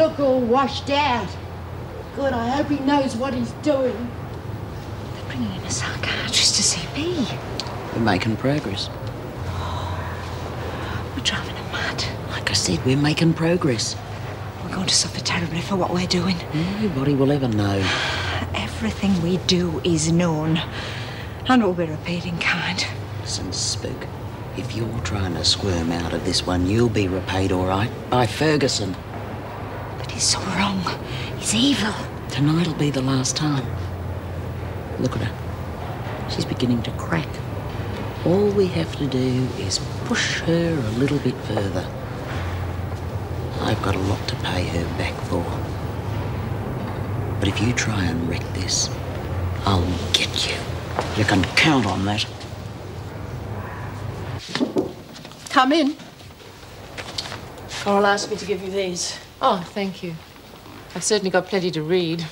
look all washed out. God, I hope he knows what he's doing. They're bringing in a psychiatrist to see me. We're making progress. We're driving him mad. Like I said, we're making progress. We're going to suffer terribly for what we're doing. Nobody will ever know. Everything we do is known. And we'll be repaid in kind. Listen, Spook, if you're trying to squirm out of this one, you'll be repaid all right by Ferguson. But he's so wrong. He's evil. Tonight'll be the last time. Look at her. She's beginning to crack. All we have to do is push her a little bit further. I've got a lot to pay her back for. But if you try and wreck this, I'll get you. You can count on that. Come in. Coral asked me to give you these. Oh, thank you. I've certainly got plenty to read.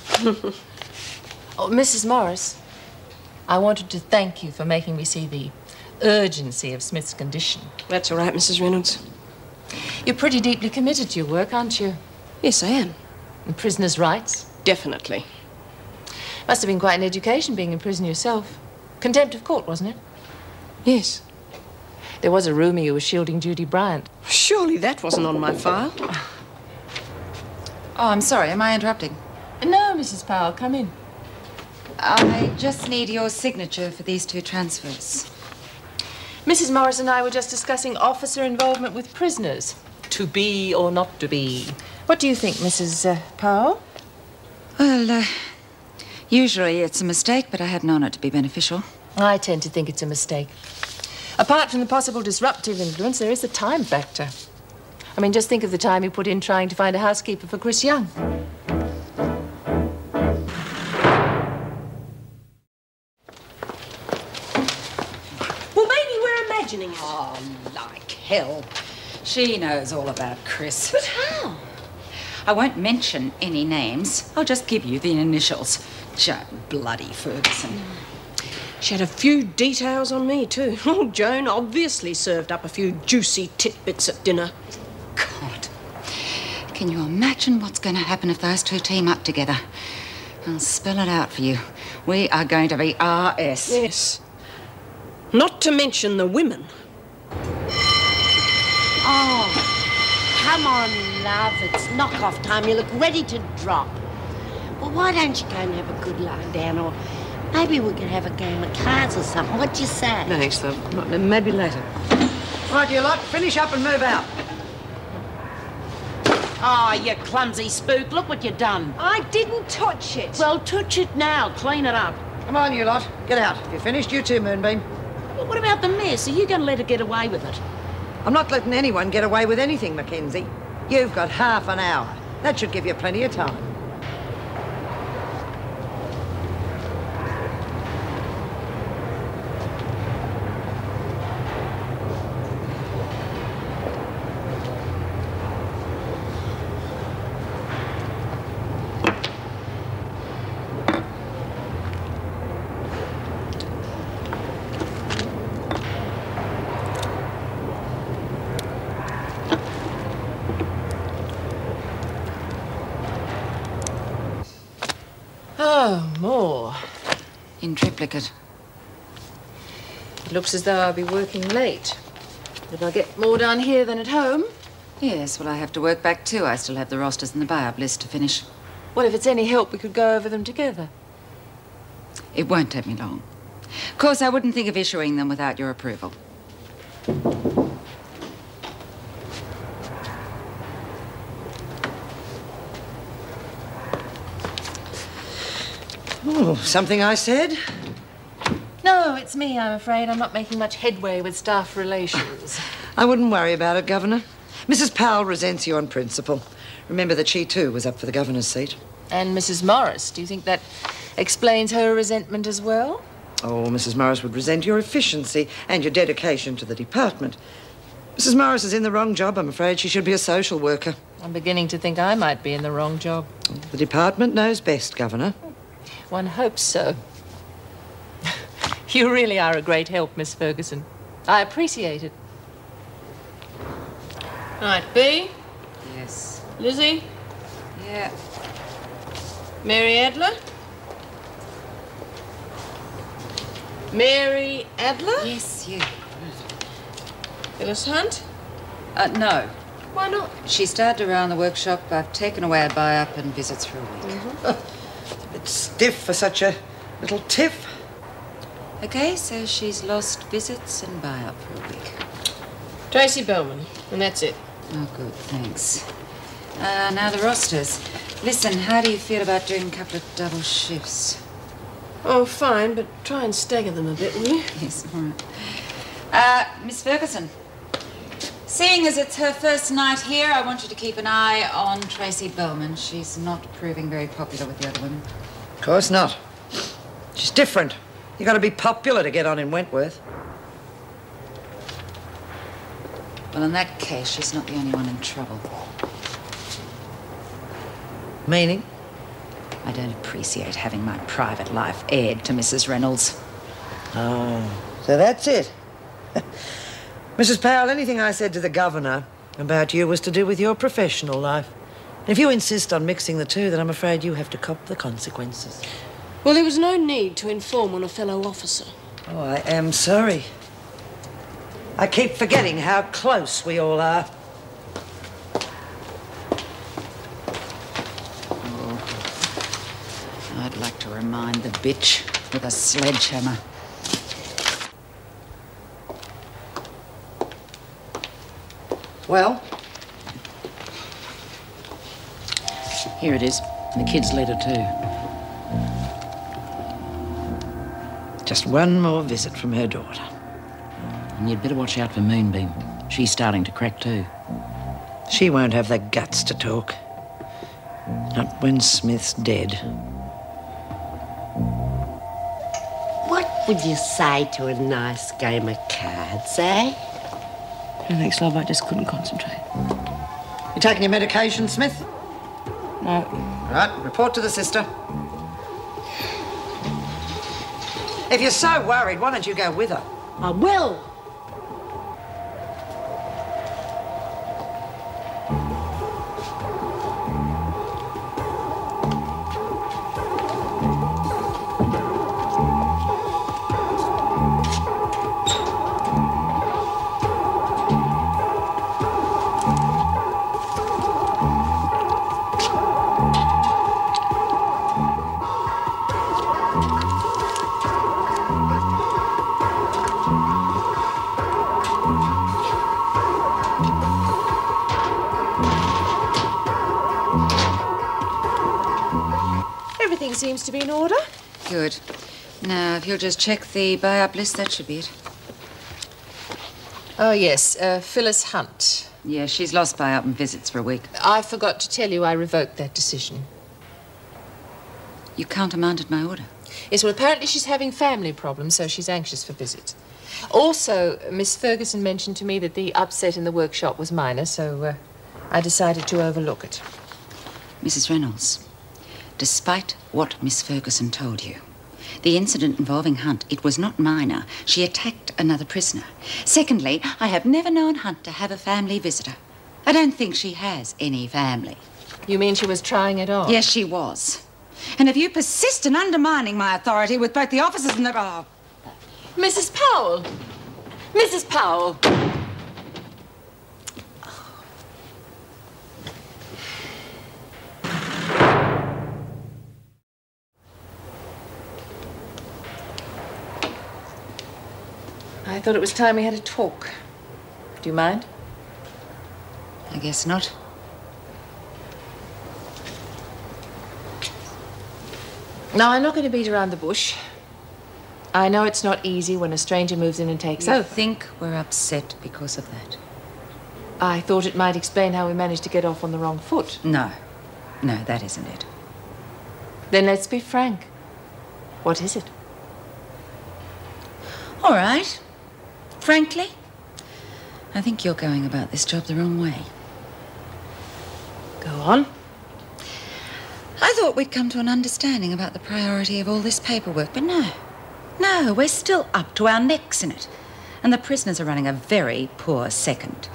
Oh, Mrs. Morris, I wanted to thank you for making me see the urgency of Smith's condition. That's all right, Mrs. Reynolds. You're pretty deeply committed to your work, aren't you? Yes, I am. And prisoners' rights? Definitely. Must have been quite an education being in prison yourself. Contempt of court, wasn't it? Yes. There was a rumour you were shielding Judy Bryant. Surely that wasn't on my file. Oh, I'm sorry. Am I interrupting? No, Mrs. Powell, come in. I just need your signature for these 2 transfers. Mrs. Morris and I were just discussing officer involvement with prisoners. To be or not to be. What do you think, Mrs. Powell? Well, usually it's a mistake, but I hadn't known it to be beneficial. I tend to think it's a mistake. Apart from the possible disruptive influence, there is the time factor. I mean, just think of the time you put in trying to find a housekeeper for Chris Young. Well, maybe we're imagining it. Oh, like hell. She knows all about Chris. But how? I won't mention any names. I'll just give you the initials. Joan bloody Ferguson. She had a few details on me, too. Oh, Joan obviously served up a few juicy titbits at dinner. God. Can you imagine what's going to happen if those 2 team up together? I'll spell it out for you. We are going to be RS. Yes. Not to mention the women. Oh, come on, love. It's knock-off time. You look ready to drop. Well, why don't you go and have a good lie down, or maybe we could have a game of cards or something. What do you say? Thanks, love. Maybe later. Right, you lot, finish up and move out. Oh, you clumsy spook. Look what you've done. I didn't touch it. Well, touch it now. Clean it up. Come on, you lot. Get out. If you're finished, you too, Moonbeam. Well, what about the mess? Are you going to let her get away with it? I'm not letting anyone get away with anything, Mackenzie. You've got half an hour. That should give you plenty of time. Oh, more. In triplicate. It looks as though I'll be working late. Did I get more done here than at home? Yes, well, I have to work back too. I still have the rosters and the buy-up list to finish. Well, if it's any help, we could go over them together. It won't take me long. Of course, I wouldn't think of issuing them without your approval. Oh, something I said? No, it's me, I'm afraid. I'm not making much headway with staff relations. I wouldn't worry about it, Governor. Mrs. Powell resents you on principle. Remember that she, too, was up for the governor's seat. And Mrs. Morris, do you think that explains her resentment as well? Oh, Mrs. Morris would resent your efficiency and your dedication to the department. Mrs. Morris is in the wrong job, I'm afraid. She should be a social worker. I'm beginning to think I might be in the wrong job. The department knows best, Governor. One hopes so. You really are a great help, Miss Ferguson. I appreciate it. Right, B. Yes. Lizzie. Yeah. Mary Adler? Mary Adler? Yes, you. Phyllis Hunt? No. Why not? She started around the workshop. I've taken away a buy-up and visits for a week. A bit stiff for such a little tiff. Okay, so she's lost visits and buy-up for a week. Tracy Bellman, and that's it. Oh, good, thanks. Now the rosters. Listen, how do you feel about doing a couple of double shifts? Oh, fine, but try and stagger them a bit, will you? Yes, all right. Miss Ferguson, seeing as it's her first night here, I want you to keep an eye on Tracy Bellman. She's not proving very popular with the other women. Of course not. She's different. You got to be popular to get on in Wentworth. Well, in that case, she's not the only one in trouble. Meaning? I don't appreciate having my private life aired to Mrs. Reynolds. Oh, so that's it. Mrs. Powell, anything I said to the governor about you was to do with your professional life. If you insist on mixing the two, then I'm afraid you have to cop the consequences. Well, there was no need to inform on a fellow officer. Oh, I am sorry. I keep forgetting how close we all are. I'd like to remind the bitch with a sledgehammer. Well? Here it is. The kid's letter too. Just one more visit from her daughter. And you'd better watch out for Moonbeam. She's starting to crack too. She won't have the guts to talk. Not when Smith's dead. What would you say to a nice game of cards, eh? Thanks, love, I just couldn't concentrate. You taking your medication, Smith? No. Right, report to the sister. If you're so worried, why don't you go with her? I will. Everything seems to be in order. Good. Now, if you'll just check the buy-up list, that should be it. Oh, yes, Phyllis Hunt. Yeah, she's lost buy-up and visits for a week. I forgot to tell you I revoked that decision. You countermanded my order. Yes, well, apparently she's having family problems, so she's anxious for visits. Also, Miss Ferguson mentioned to me that the upset in the workshop was minor, so I decided to overlook it. Mrs. Reynolds, despite what Miss Ferguson told you, the incident involving Hunt, it was not minor. She attacked another prisoner. Secondly, I have never known Hunt to have a family visitor. I don't think she has any family. You mean she was trying it on? Yes, she was. And if you persist in undermining my authority with both the officers and the... Oh. Mrs. Powell! Mrs. Powell! I thought it was time we had a talk. Do you mind? I guess not. No, I'm not going to beat around the bush. I know it's not easy when a stranger moves in and takes I over. think we're upset because of that. I thought it might explain how we managed to get off on the wrong foot. No. No, that isn't it. Then let's be frank. What is it? All right. Frankly, I think you're going about this job the wrong way. Go on. I thought we'd come to an understanding about the priority of all this paperwork, but no. No, we're still up to our necks in it. And the prisoners are running a very poor second.